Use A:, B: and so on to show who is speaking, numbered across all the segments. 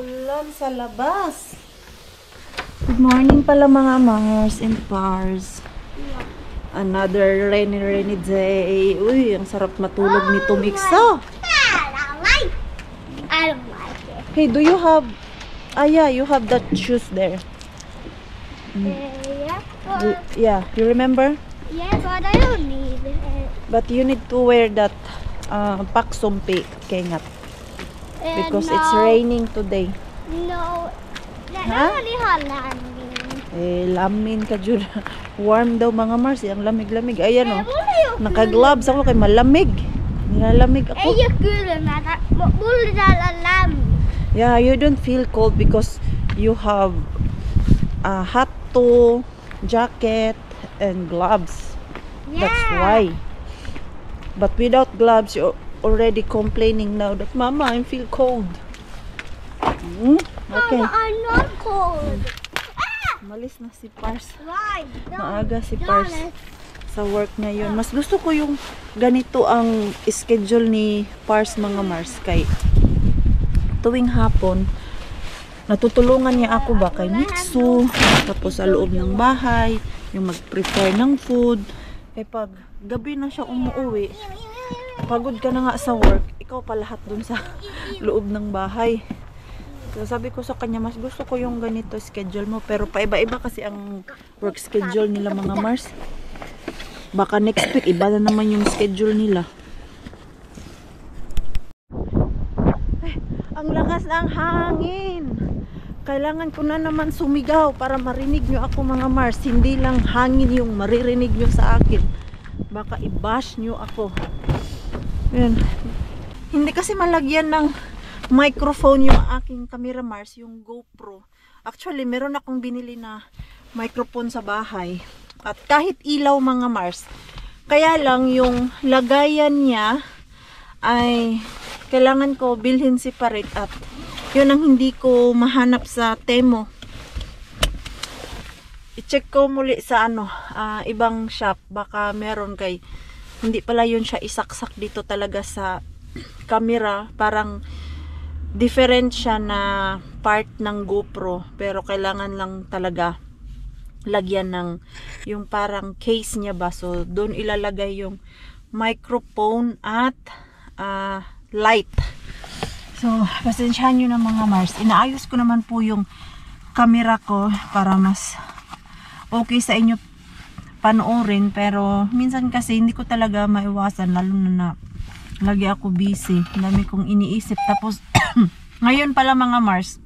A: Umuulan sa labas. Good morning pala mga Mars and Pars. Another rainy day. Uy, ang sarap matulog nito, Mikso.
B: I don't like it.
A: Hey, do you have... yeah, you have that shoes there. Yeah, you remember?
B: Yeah, but I don't need it.
A: But you need to wear that paksumpi, kengat. Because it's raining today.
B: No,
A: Ha?
B: only halamin.
A: Lamin ka dyan. Warm daw mga Mars. Ang lamig-lamig. Ayan o. Naka-gloves ako kay malamig. Nilalamig ako.
B: Jag skulle med lam.
A: Yeah, you don't feel cold because you have a hat, jacket, and gloves. That's why. But without gloves, you're already complaining now that, Mama, I feel cold. Okay.
B: Mama, I'm not cold.
A: Malis na si Pars.
B: Why?
A: Maaga si Pars sa work ngayon. Mas gusto ko yung ganito ang schedule ni Pars mga Mars. Kay tuwing hapon, natutulungan niya ako ba kay Mikso, tapos sa loob ng bahay, yung mag-prepare ng food. Eh pag gabi na siya umuwi, pagod ka na nga sa work, ikaw pa lahat dun sa loob ng bahay. So sabi ko sa kanya, mas gusto ko yung ganito schedule mo. Pero paiba-iba kasi ang work schedule nila mga Mars. Baka next week, iba na naman yung schedule nila. Ay, ang lakas ng hangin. Kailangan ko na naman sumigaw para marinig nyo ako mga Mars. Hindi lang hangin yung maririnig nyo sa akin. Baka i-bash nyo ako. Yan. Hindi kasi malagyan ng microphone yung aking camera Mars, yung GoPro. Actually, meron akong binili na microphone sa bahay. At kahit ilaw mga Mars, kaya lang yung lagayan niya ay kailangan ko bilhin separate at yun ang hindi ko mahanap sa Temo. I-check ko muli sa ibang shop. Baka meron kay hindi pala yun siya isaksak dito talaga sa camera. Parang different siya na part ng GoPro, pero kailangan lang talaga lagyan ng yung parang case niya ba, so doon ilalagay yung microphone at light. So pasensyahan nyo na mga Mars, inaayos ko naman po yung camera ko para mas okay sa inyo panoorin, pero minsan kasi hindi ko talaga maiwasan, lalo na lagi ako busy, dami kong iniisip. Tapos ngayon pala mga Mars,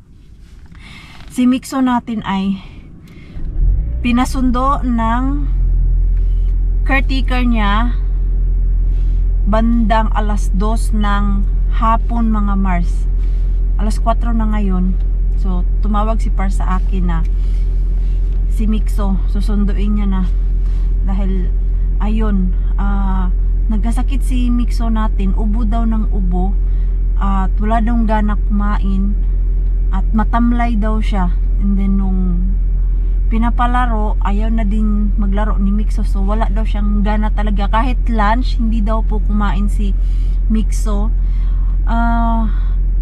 A: si Mikso natin ay pinasundo ng caretaker niya bandang alas 2 ng hapon mga Mars. Alas 4 na ngayon. So tumawag si Par sa akin na si Mikso susunduin niya na dahil ayun, nagkasakit si Mikso natin, ubo daw ng ubo at wala daw gana kumain at matamlay daw siya. And then nung pinapalaro, ayaw na din maglaro ni Mikso, so wala daw siyang gana talaga. Kahit lunch, hindi daw po kumain si Mikso.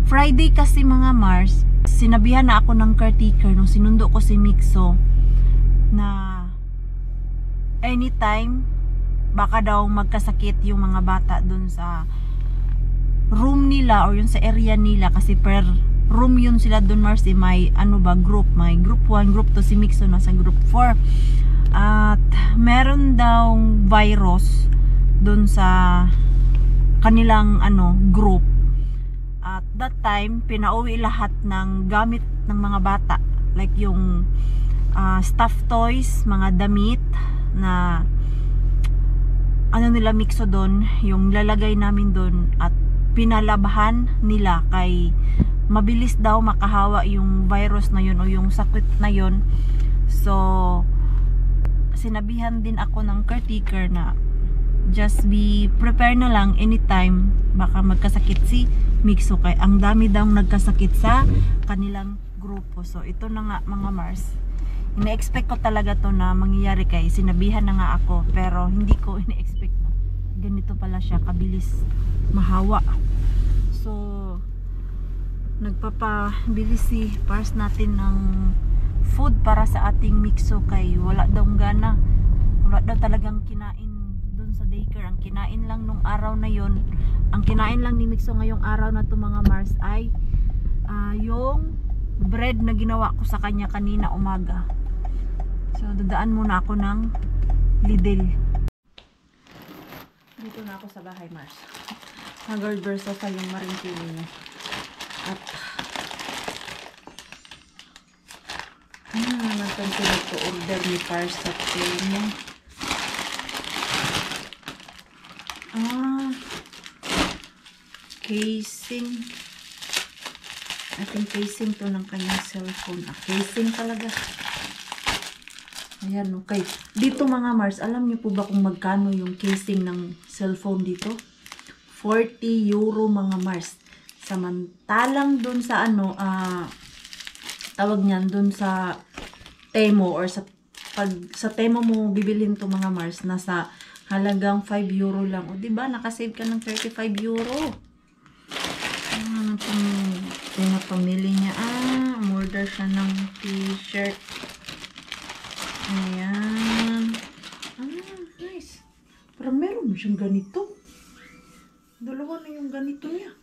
A: Friday kasi mga Mars, sinabihan na ako ng caretaker nung sinundo ko si Mikso na anytime baka daw magkasakit yung mga bata dun sa room nila or yung sa area nila, kasi per room yun sila dun Mars, may group, may group 1, group 2, si Mikso nasa group 4 at meron daw virus dun sa kanilang group. At that time pinauwi lahat ng gamit ng mga bata, like yung stuffed toys, mga damit na nila Mikso doon, yung lalagay namin doon, at pinalabahan nila kay mabilis daw makahawa yung virus na yun o yung sakit na yun. So sinabihan din ako ng caretaker na just be prepare na lang anytime baka magkasakit si Mikso, kay ang dami daw nagkasakit sa kanilang grupo. So ito na nga mga Mars, ina-expect ko talaga to na mangyayari, kay sinabihan na nga ako, pero hindi ko ina-expect na ganito pala siya kabilis mahawa. So nagpapabili si Pars natin ng food para sa ating mixo kay wala daw gana. Wala daw talagang kinain doon sa daycare. Ang kinain lang nung araw na yon, ang kinain lang ni Mixo ngayong araw na to mga Mars ay yung bread na ginawa ko sa kanya kanina umaga. So dadaan muna ako ng Lidl. Dito na ako sa bahay Mars. Haggard versa sa yung maringkili niya. At ano naman itong pinag-order ni Pars sa niya? Casing. I think casing to ng kanyang cellphone. Casing talaga. Ayan, okay. Dito mga Mars, alam niyo po ba kung magkano yung casing ng cellphone dito? 40 euro mga Mars. Samantalang dun sa tawag niyan, dun sa Temo or sa Temo mo bibilhin to mga Mars, nasa halagang 5 euro lang. O diba, nakasave ka ng 35 euro. Ano itong pamili niya? Order siya ng t-shirt. Ayan. Nice. Parang meron siyang ganito. Dalawa na yung ganito niya.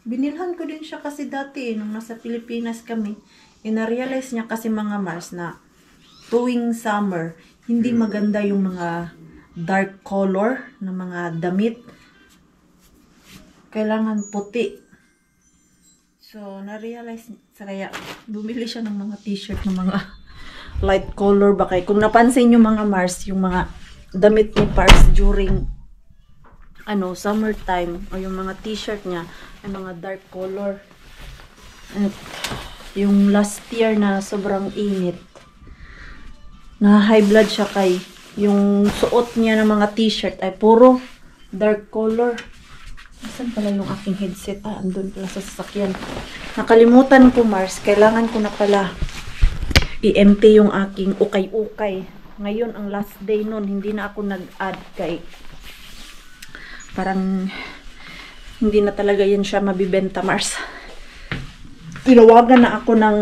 A: Binilhan ko din siya kasi dati nung nasa Pilipinas kami. Na-realize niya kasi mga Mars na tuwing summer, hindi maganda yung mga dark color na mga damit. Kailangan puti. So, na-realize niya. Kaya bumili siya ng mga t-shirt ng mga light color ba kayo. Kung napansin nyo mga Mars, yung mga damit ni Pars during summertime o yung mga t-shirt niya ay mga dark color. At yung last year na sobrang init, na high blood siya kay yung suot niya ng mga t-shirt ay puro dark color. Saan pala yung aking headset? Andun pala sa sasakyan. Nakalimutan ko Mars, kailangan ko na pala i-empty yung aking ukay-ukay. Ngayon ang last day nun, hindi na ako nag-add kay parang hindi na talaga yan siya mabibenta Mars. Tinawagan na ako ng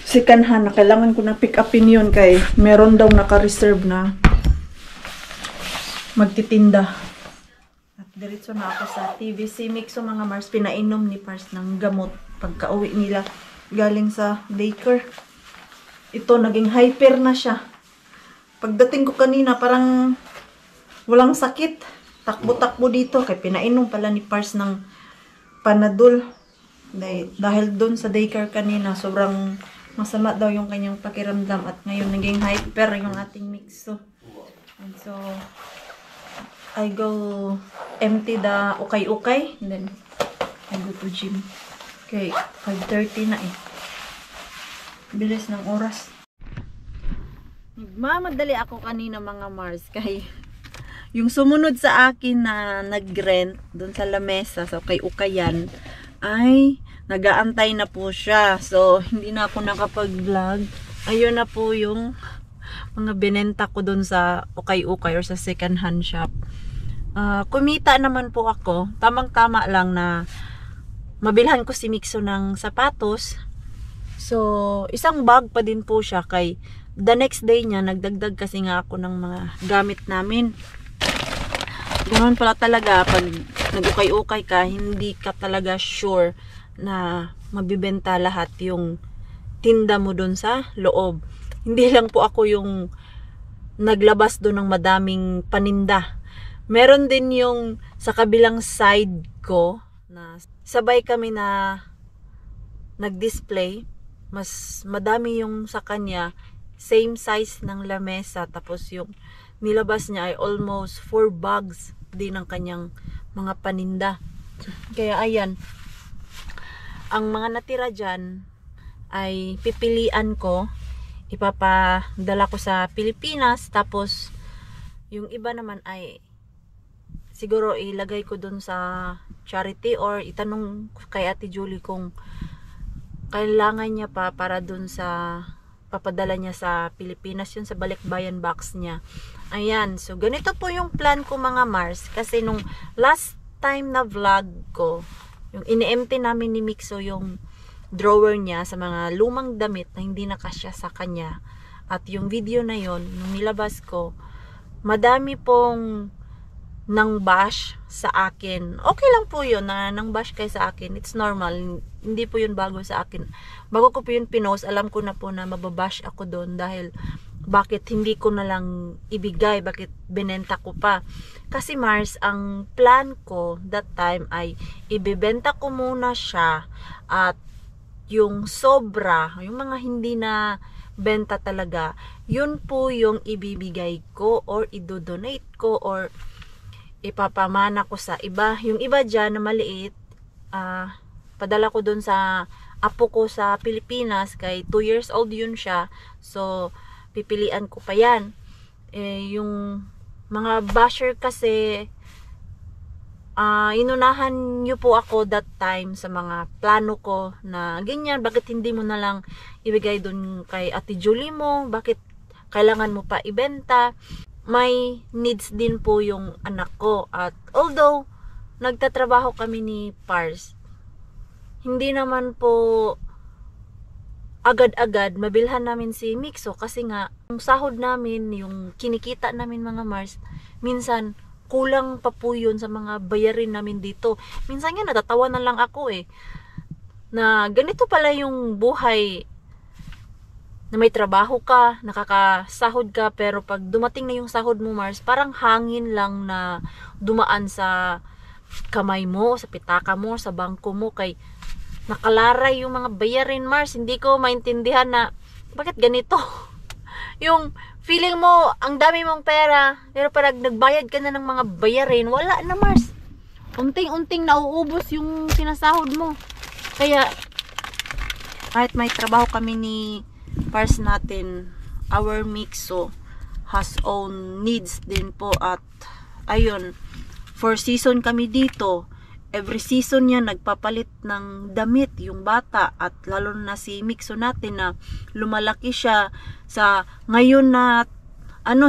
A: second hand na kailangan ko na pick upin yun kay meron daw naka-reserve na magtitinda. At diretso na ako sa TVC Mixo mga Mars. Pinainom ni Pars ng gamot pagka-uwi nila galing sa daycare. Ito, naging hyper na siya. Pagdating ko kanina, parang walang sakit. Takbo-takbo dito. Kaya pinainom pala ni Pars ng Panadol. Dahil doon sa daycare kanina, sobrang masama daw yung kanyang pakiramdam. At ngayon, naging hyper yung ating Mixo. And so, I go empty the ukay-ukay. And then, I go to gym. Okay, 5:30 na eh. Bilis ng oras. Nagmamadali ako kanina mga Mars kay yung sumunod sa akin na nag-rent doon sa lamesa sa ukay-ukayan ay nagaantay na po siya. So hindi na ako nakapag-vlog. Ayun na po yung mga binenta ko doon sa ukay-ukay or sa second hand shop. Kumita naman po ako. Tamang-tama lang na mabilhan ko si Mixo ng sapatos. So, isang bag pa din po siya kay the next day niya, nagdagdag kasi nga ako ng mga gamit namin. Ganoon pala talaga, pag nag-ukay-ukay ka, hindi ka talaga sure na mabibenta lahat yung tinda mo dun sa loob. Hindi lang po ako yung naglabas dun ng madaming paninda. Meron din yung sa kabilang side ko, na sabay kami na nag-display. Mas madami yung sa kanya, same size ng lamesa, tapos yung nilabas niya ay almost 4 bags din ng kanyang mga paninda. Kaya ayan, ang mga natira dyan ay pipilian ko, ipapadala ko sa Pilipinas, tapos yung iba naman ay siguro ilagay ko dun sa charity or itanong kay Ate Julie kung kailangan niya pa para dun sa papadala niya sa Pilipinas, yun sa balikbayan box niya. Ayan, so ganito po yung plan ko mga Mars, kasi nung last time na vlog ko Yung ini-empty namin ni Mixo yung drawer niya sa mga lumang damit na hindi na kasya sa kanya. At yung video na yon, nung nilabas ko, madami pong nang bash sa akin. Okay lang po yun na nang bash kayo sa akin. It's normal. Hindi po yun bago sa akin. Bago ko po yun pinost, alam ko na po na mababash ako doon dahil bakit hindi ko na lang ibigay, bakit binenta ko pa. Kasi Mars, ang plan ko that time ay ibebenta ko muna siya at yung sobra, yung mga hindi na benta talaga, yun po yung ibibigay ko or idodonate ko or ipapamana ko sa iba. Yung iba dyan na maliit, padala ko dun sa apo ko sa Pilipinas, kay 2 years old yun siya. So, pipilian ko pa yan. Yung mga basher kasi, inunahan nyo po ako that time sa mga plano ko na ganyan, bakit hindi mo na lang ibigay dun kay Ate Julie mo, bakit kailangan mo pa ibenta. May needs din po yung anak ko, at although nagtatrabaho kami ni Pars, hindi naman po agad-agad mabilhan namin si Mixo kasi nga yung sahod namin, yung kinikita namin mga Mars, minsan kulang pa po yun sa mga bayarin namin dito. Minsan nga natatawa na lang ako na ganito pala yung buhay, na may trabaho ka, nakakasahod ka, pero pag dumating na yung sahod mo Mars, parang hangin lang na dumaan sa kamay mo, sa pitaka mo, sa bangko mo, kay nakalaray yung mga bayarin Mars. Hindi ko maintindihan na bakit ganito. Yung feeling mo ang dami mong pera, pero pag nagbayad ka na ng mga bayarin, wala na Mars. Unting-unting nauubos yung sinasahod mo. Kaya kahit may trabaho kami ni Pars natin, our Mixo has own needs din po. At ayun, 4 season kami dito. Every season niya nagpapalit ng damit yung bata, at lalo na si Mixo natin na lumalaki siya sa ngayon na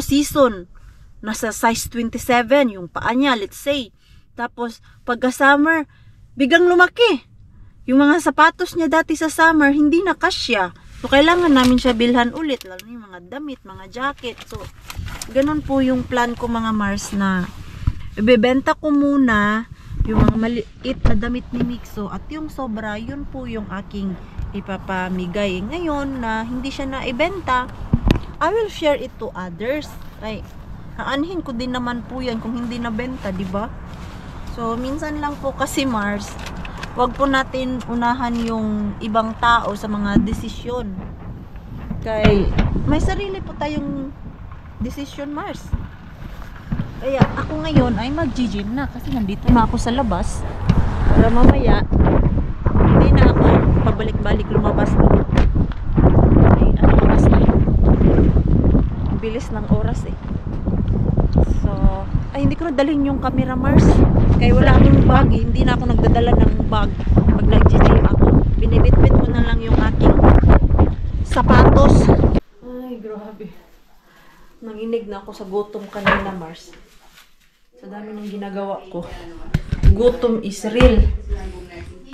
A: season, nasa size 27 yung paa niya, let's say. Tapos pagka summer, biglang lumaki. Yung mga sapatos niya dati sa summer hindi na kasya. So, kailangan namin siya bilhan ulit, lalo yung mga damit, mga jacket. So, ganun po yung plan ko mga Mars, na ibebenta ko muna yung mga maliit na damit ni Mixo, at yung sobra, yun po yung aking ipapamigay. Ngayon na hindi siya naibenta, I will share it to others. Ay, aanhin ko din naman po yan kung hindi nabenta, diba? So, minsan lang po kasi Mars, wag po natin unahan yung ibang tao sa mga desisyon. Kay may sarili po tayong desisyon Mars. Kaya ako ngayon ay mag-gym na kasi nandito na ako sa labas. Para mamaya hindi na ako pabalik-balik lumabas dito. Ay, ano oras na? Bilis ng oras So, ay hindi ko nadalhin yung camera Mars. Kaya wala akong bag, hindi na ako nagdadala ng bag pag nag-gym ako. Binibitbit ko na lang yung aking sapatos. Ay, grabe. Nanginig na ako sa gutom kanina Mars. Sa dami ng ginagawa ko. Gutom is real.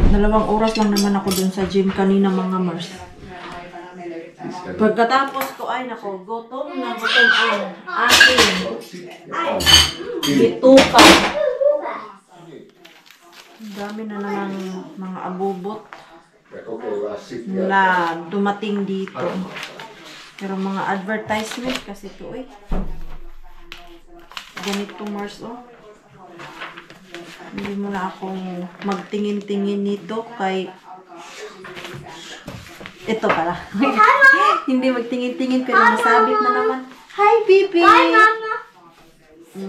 A: 2 oras lang naman ako dun sa gym kanina mga Mars. Pagkatapos ko ay nako, gutom na gutom ang akin. Bituka. Dami na naman mga abubot na dumating dito. Pero mga advertisement kasi ito ganito Mars Hindi mo na akong magtingin-tingin nito kay ito pala. Hindi magtingin-tingin pero nasabit na naman. Hi, baby! Hi, Mama!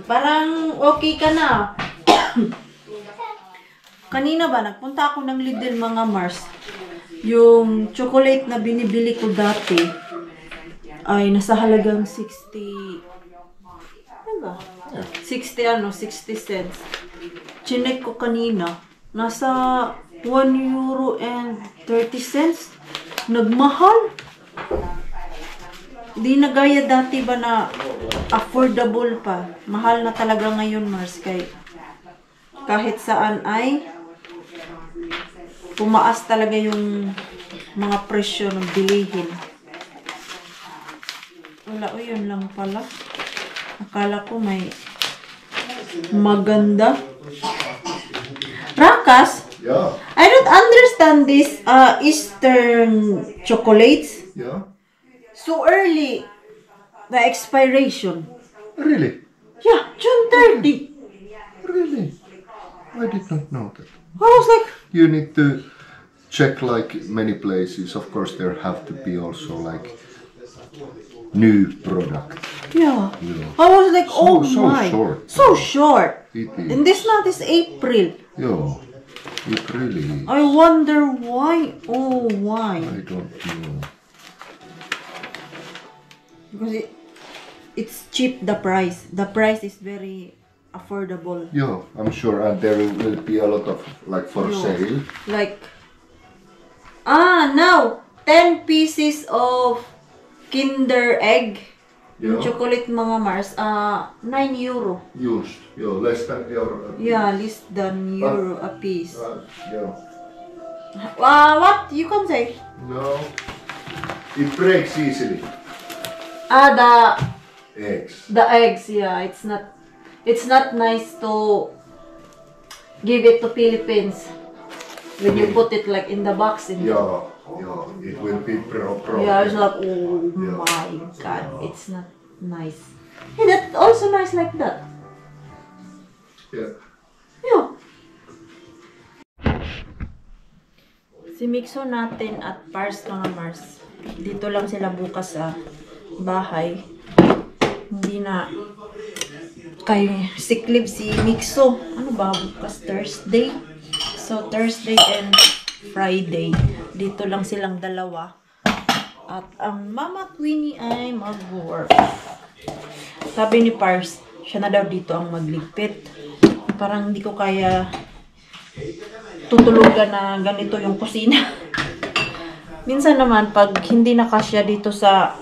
A: Parang okay ka na. Kanina ba, nagpunta ako ng Lidl mga Mars. Yung chocolate na binibili ko dati ay nasa halagang 60 cents. Chinek ko kanina, nasa 1 euro and 30 cents. Nagmahal. Di na gaya dati ba na affordable pa. Mahal na talaga ngayon Mars, kay kahit saan ay tumaas talaga yung mga presyo ng bilihin. Wala, o yun lang pala. Akala ko may maganda. Rakas?
C: Yeah.
A: I don't understand this Eastern chocolates.
C: Yeah.
A: So early, the expiration.
C: Really?
A: Yeah, June 30.
C: Really? I did not know that.
A: I was like,
C: You need to check like many places. Of course, there have to be also like new product.
A: yeah.
C: Yeah.
A: I was like, oh
C: So
A: my.
C: short.
A: So short.
C: It is.
A: And this month is April.
C: Yeah. It really is.
A: I wonder why. Oh, why?
C: I don't know.
A: Because it's cheap, the price. The price is very affordable.
C: Yeah, I'm sure, and there will be a lot of like for
A: Yeah.
C: sale.
A: Like, now, 10 pieces of Kinder Egg. Yung
C: Yeah.
A: chocolate mga Mars, 9 euro.
C: Used. Yeah, less than your.
A: Yeah, less than euro a piece.
C: Yeah.
A: What? You can say?
C: No. It breaks easily. Eggs.
A: The eggs, yeah, it's not nice to give it to Philippines when you put it like in the box.
C: Yeah. Yeah. It will be problem.
A: Yeah, it's like, oh
C: Yeah.
A: my god, it's not nice. And that's also nice like that.
C: Yeah.
A: Yeah. Si Mixo natin at Pars mga Mars, dito lang sila bukas sa bahay. Hindi na kay sick leave si Mixo. Ano ba bukas? Thursday? So Thursday and Friday. Dito lang silang dalawa. At ang Mama Twinnie ay mag-work. Sabi ni Pars, siya na daw dito ang magligpit. Parang hindi ko kaya tutulugan na ganito yung kusina. Minsan naman, pag hindi na kasya dito sa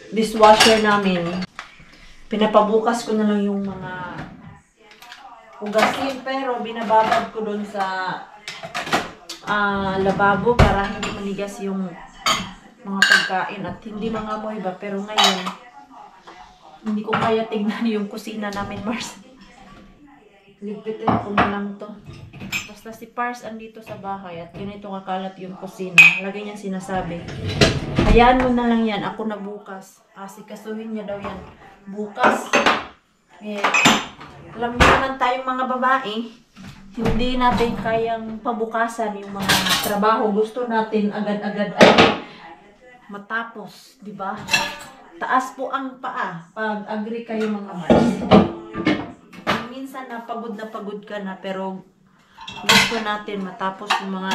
A: dishwasher namin, pinapabukas ko na lang yung mga hugasin. Pero binababad ko dun sa lababo para hindi manigas yung mga pagkain at hindi mangamoy ba. Pero ngayon, hindi ko kaya tignan yung kusina namin, Mars. Ligpitin ko na lang to. Basta si Pars andito sa bahay at ganito kakalat yung kusina. Lagi niyang sinasabi, hayaan mo na lang yan, ako na bukas. Asikasuhin niya daw yan bukas. Alam niyo naman tayong mga babae, hindi natin kayang pabukasan yung mga trabaho. Gusto natin agad-agad ay matapos, di ba? Taas po ang paa pag agree kayo mga Mars. Minsan na pagod ka na pero gusto natin matapos yung mga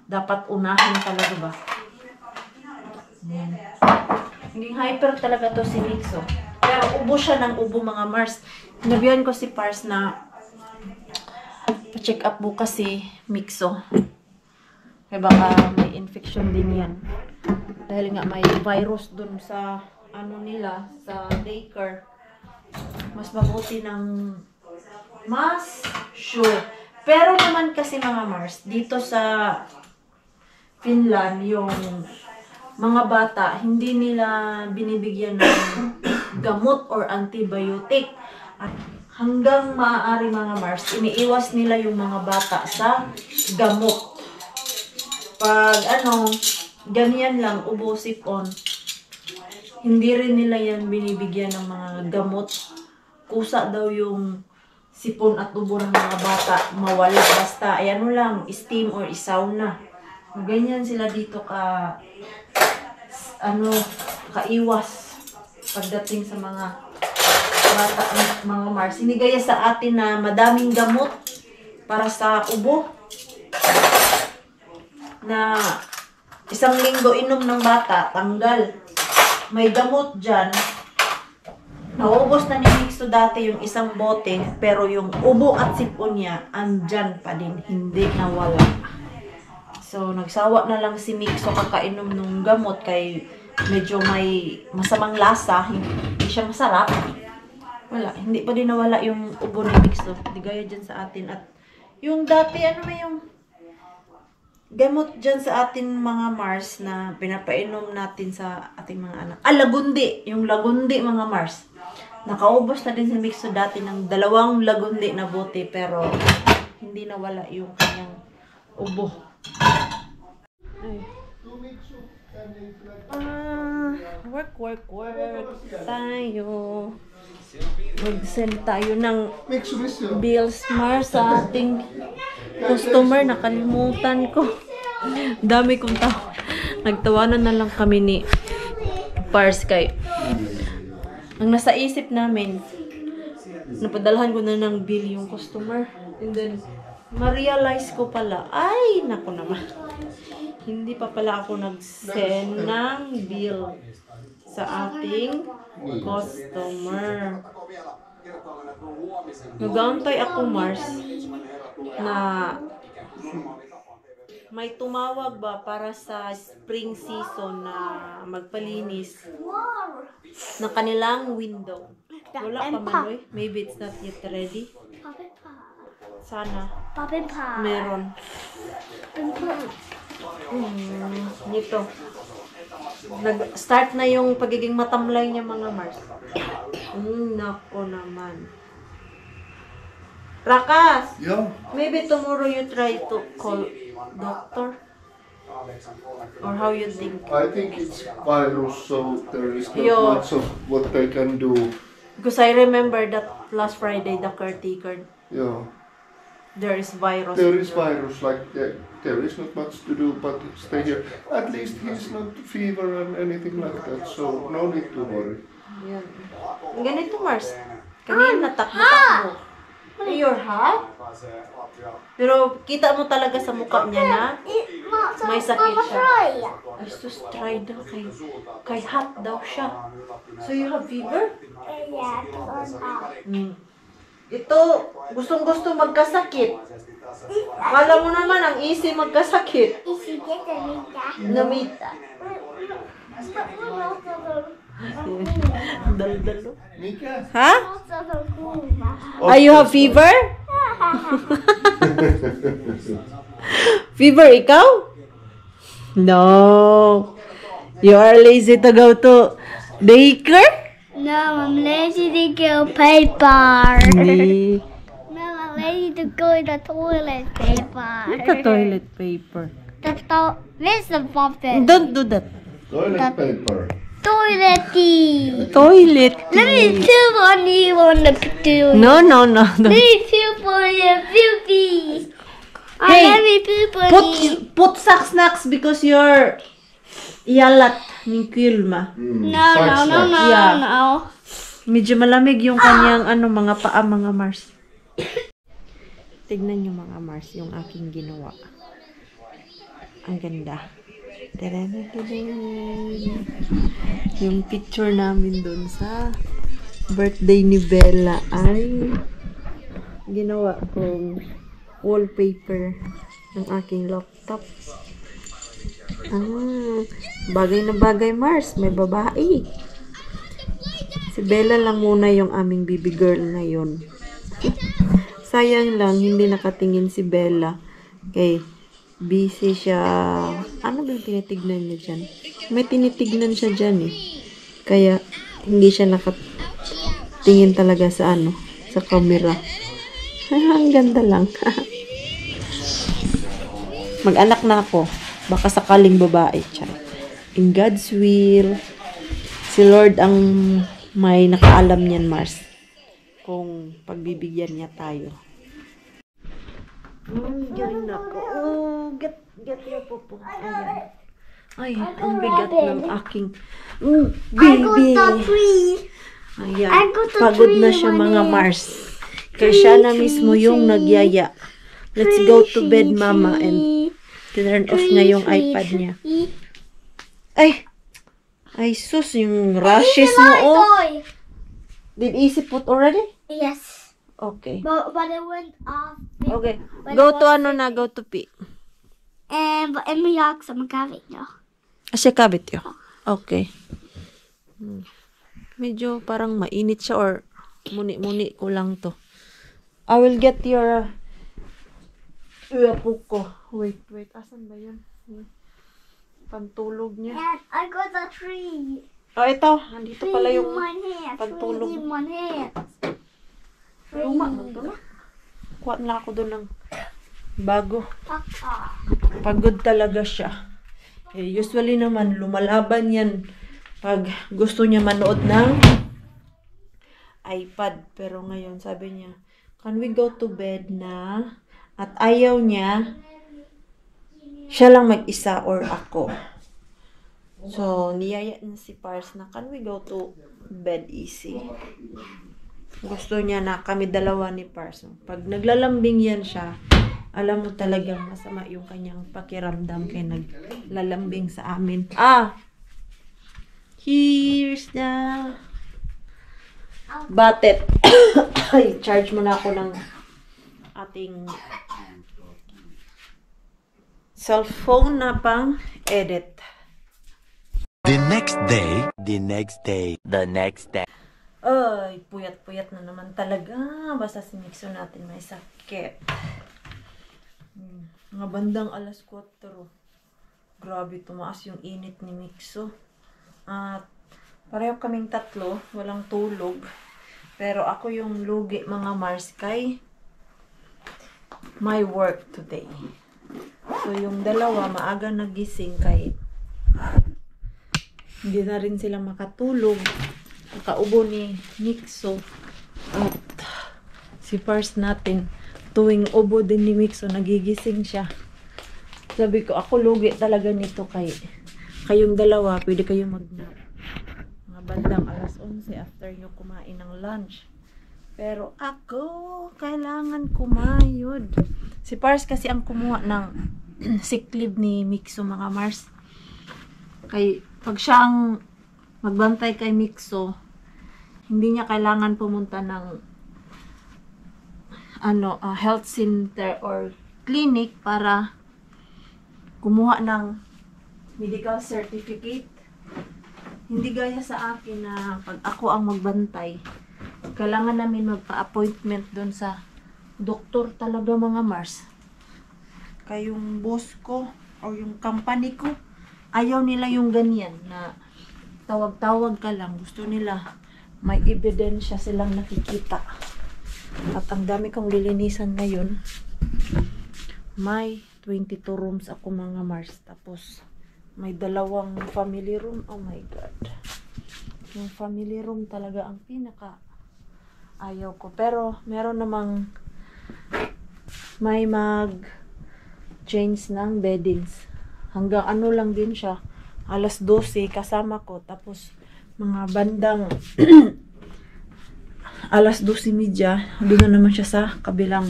A: dapat unahin talaga ba. Naging hyper talaga to si Mixo. Pero ubo siya ng ubo mga Mars. Nabihan ko si Pars na pa-check up bukas si Mixo. Kaya baka may infection din yan. Dahil nga may virus dun sa nila, sa daycare. Mas mabuti ng mas sure. Pero naman kasi mga Mars, dito sa Finland, yung mga bata, hindi nila binibigyan ng gamot or antibiotic. At hanggang maaari mga Mars, iniiwas nila yung mga bata sa gamot. Pag ganyan lang, ubo, sipon, hindi rin nila yan binibigyan ng mga gamot. Kusa daw yung sipon at ubo ng mga bata mawala. Basta, lang, steam or sauna. Ganyan sila dito kaiwas pagdating sa mga bata, mga Mars. Sinigaya sa atin na madaming gamot para sa ubo. Na isang linggo inom ng bata, tanggal. May gamot dyan. Naubos na ni Mixo dati yung isang bote, pero yung ubo at sipon niya, andyan pa din, hindi nawala. So, nagsawa na lang si Mixo kakainom ng gamot kay medyo may masamang lasa, hindi siya masarap. Wala, hindi pa din nawala yung ubo ni Mixo. Di gaya dyan sa atin. At yung dati, gamot dyan sa atin mga Mars na pinapainom natin sa ating mga anak. Lagundi. Yung lagundi mga Mars. Nakaubos na din si Mixo dati ng 2 lagundi na bote pero hindi nawala yung kanyang ubo. Ay. Work tayo. Mag-send tayo ng bills Mars sa ating customer. Nakalimutan ko. Dami kong tao. Nagtawanan na lang kami ni Pars kay. Ang nasa isip namin, napadalhan ko na ng bill yung customer. And then, ma-realize ko pala, ay, naku naman. Hindi pa pala ako nag-send ng bill sa ating customer. Nag-aantay ako, Mars, na may tumawag ba para sa spring season na magpalinis ng kanilang window. Wala pa man, oy. Maybe it's not yet ready. Sana meron. Nito. Nag-start na yung pagiging matamlay niya mga Mars. Nako naman. Rakas!
C: Yeah.
A: Maybe tomorrow you try to call doctor? Or how you think?
C: I think it's virus, so there is not
A: Yo.
C: much of what they can do.
A: Because I remember that last Friday, the caretaker,
C: Yeah.
A: there is virus.
C: There is virus, like there is not much to do but stay here. At least he's not fever and anything like that, so no need to worry.
A: Yan. Ganito, Mars. Kanina natakbo-takbo. You're hot? Pero kita mo talaga sa mukha niya na may sakit siya. Ay, sus, try daw. Kay hot daw siya. So you have fever? Ito, gustong-gusto magkasakit. Akala mo naman, ang easy magkasakit. Namita. Dal-dalo.
C: Mika?
A: Ha? You have fever? Fever, ikaw? No. You are lazy to go to daycare?
B: No, I'm lazy to go paper.
A: Hindi.
B: No, I'm lazy to go the toilet paper.
A: Ito toilet paper.
B: Where's the puppet?
A: Don't do that.
C: Toilet paper.
B: Toilet-y.
A: Toilet.
B: Let me poop on you on the toilet.
A: No.
B: Let me poop on your poopy.
A: Hey,
B: Let me poop on you.
A: Put snacks because you're yalat ni Kilma.
B: No.
A: Yeah. Medyo malamig yung kanyang mga paa mga Mars. Tignan nyo mga Mars yung aking ginawa. Ang ganda. Yung picture namin dun sa birthday ni Bella ay ginawa kong wallpaper ng aking laptop. Bagay na bagay Mars, may babae. Si Bella lang muna yung aming baby girl ngayon. Sayang lang, hindi nakatingin si Bella. Okay, busy siya. Ano ba yung tinitignan niya dyan? May tinitignan siya dyan eh. Kaya, hindi siya nakatingin talaga sa sa camera. Ang ganda lang. Mag-anak na ako. Baka sakaling babae. In God's will, si Lord ang may nakaalam niyan, Mars. Kung pagbibigyan niya tayo. Galing na ako. Oh, get your popo. Ayan. Ay, ang bigat ng aking baby. Ayan. Pagod na siya mga Mars. Kaya siya na mismo yung nagyaya. Let's go to bed, Mama. And turn off na yung iPad niya. Ay, sus, yung rashes mo, oh. Did Easy put already?
B: Yes.
A: Okay.
B: But it went off.
A: Okay. Go to go to pee.
B: But in my yaks, I'm a cabin, no?
A: Siya kabit yun. Okay. Medyo parang mainit siya or muni-muni ko lang to. I will get your uyapu ko Wait. Asan ba yun? Pantulog niya.
B: And I got a tree.
A: Oh, ito. Nandito pala yung
B: Tree in my hand.
A: pantulog.
B: Tree in my hand.
A: luma. Kuha na ako doon ng bago.
B: Papa.
A: Pagod talaga siya. Usually naman, lumalaban yan pag gusto niya manood ng iPad. Pero ngayon, sabi niya, can we go to bed na? At ayaw niya, siya lang mag-isa or ako. So, niyaya na si Pars na, can we go to bed easy? Gusto niya na kami dalawa ni Pars. Pag naglalambing yan siya, alam mo talagang masama yung kanyang pakiramdam kaya naglalambing sa amin. Here's the batet. Ay, charge mo na ako ng ating cellphone na pang edit.
D: The next day.
A: Ay, puyat-puyat na naman talaga. Basta si Mixo natin may sakit. Mga bandang alas 4. Grabe, tumaas yung init ni Mixo. At pareho kaming tatlo, walang tulog. Pero ako yung lugi mga Mars kay my work today. So yung dalawa maaga nagising kay hindi na rin sila makatulog. Nakaubo ni Mixo. At si Pars natin, tuwing ubo din ni Mixo, nagigising siya. Sabi ko, ako lugi talaga nito kayong dalawa, pwede kayong mag-nap. Mga bandang alas 11 after nyo kumain ng lunch. Pero ako, kailangan kumayod. Si Pars kasi ang kumuha ng sick leave ni Mixo mga Mars. Pag siya ang magbantay kay Mixo, hindi niya kailangan pumunta ng health center or clinic para kumuha ng medical certificate. Hindi gaya sa akin na pag ako ang magbantay, kailangan namin magpa-appointment doon sa doktor talaga mga Mars. Yung boss ko o yung company ko, ayaw nila yung ganyan na tawag-tawag ka lang. Gusto nila may ebidensya silang nakikita. At ang dami kong lilinisan ngayon. May 22 rooms ako mga Mars. Tapos may 2 family room. Oh my God. Yung family room talaga ang pinaka ayaw ko. Pero meron namang may change ng beddings. Hanggang lang din siya. Alas 12 kasama ko. Tapos mga bandang alas 12:30, doon na naman siya sa kabilang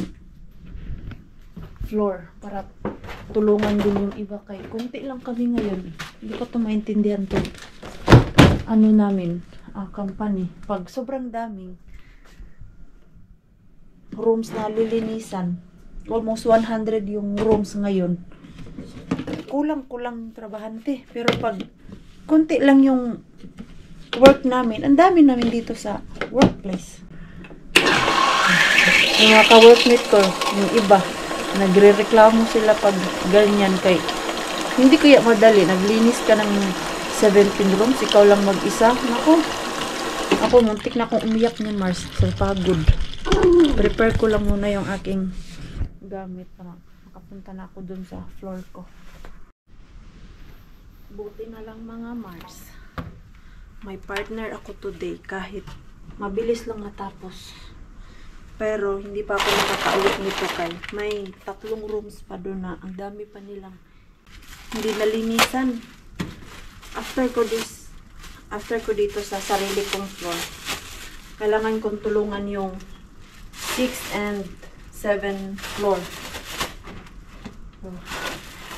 A: floor para tulungan din yung iba kay kunti lang kami ngayon. Hindi ko to maintindihan to namin, company. Pag sobrang daming rooms na lilinisan, almost 100 yung rooms ngayon, kulang trabahante. Pero pag kunti lang yung work namin, ang dami namin dito sa workplace. Yung mga ka-workmate ko, yung iba, nagre-reklamo sila pag ganyan kay hindi kaya madali. Naglinis ka ng 17 rooms, ikaw lang mag-isa. Ako muntik na akong umiyak niyan Mars sa pagod. Prepare ko lang muna yung aking gamit para makapunta na ako dun sa floor ko. Buti na lang mga Mars, may partner ako today kahit mabilis lang natapos. Pero hindi pa ako nakakaulit nito kay may 3 rooms pa doon na ang dami pa nilang hindi nalinisan. After ko dito sa sarili kong floor, kailangan kong tulungan yung 6 and 7 floor.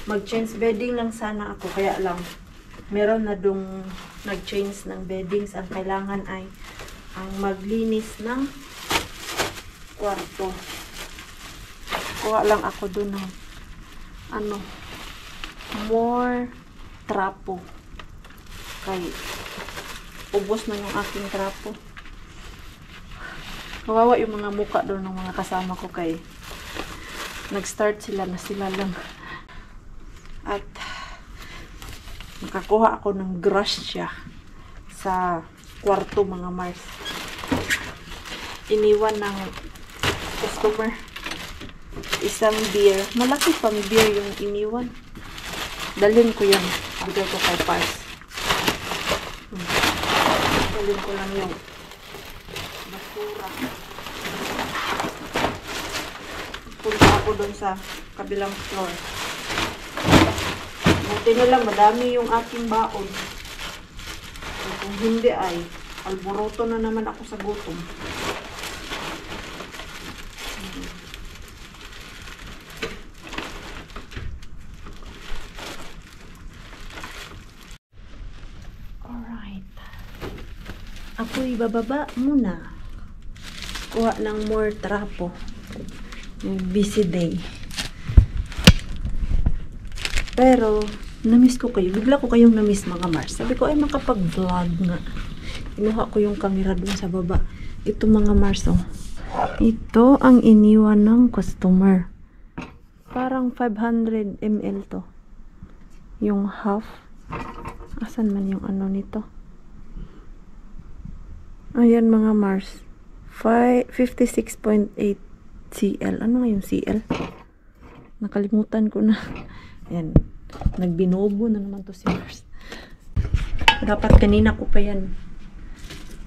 A: Mag-change bedding lang sana ako, kaya lang meron na dong nag-change ng beddings. Ang kailangan ay ang maglinis ng kwarto. Kuha lang ako dun ng more trapo. Kay ubos na yung aking trapo. Kawawa yung mga muka doon ng mga kasama ko kay nag-start sila na sila lang Nakakuha ako ng grasya sa kwarto, mga Mars. Iniwan ng customer isang beer. Malaki pang beer yung iniwan. Dalhin ko yan. Bigay ko kay Pars. Dalhin ko lang yung basura. Punta ako doon sa kabilang floor. Buti na lang, madami yung aking baon. So, kung hindi ay, alboroto na naman ako sa gutom. Alright. Ako'y bababa muna. Kuha ng more trapo. Busy day. Pero, namiss ko kayo. Bigla ko kayong namiss, mga Mars. Sabi ko, ay makapag-vlog nga. Inuha ko yung camera dun sa baba. Ito, mga Mars, oh. Ito ang iniwan ng customer. Parang 500 ml to. Yung half. Asan man yung ano nito? Ayan, mga Mars. 56.8 CL. Ano nga yung CL? Nakalimutan ko na. Ayan. Nagbinobo na naman to si Mars. Dapat kanina ko pa yan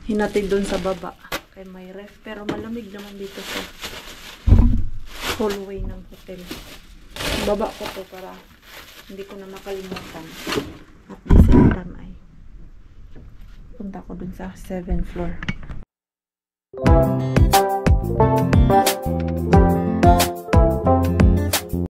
A: hinatid doon sa baba. Kay may ref. Pero malamig naman dito sa hallway ng hotel. Baba ko to para hindi ko na makalimutan. At the same time ay punta ko dun sa 7th floor.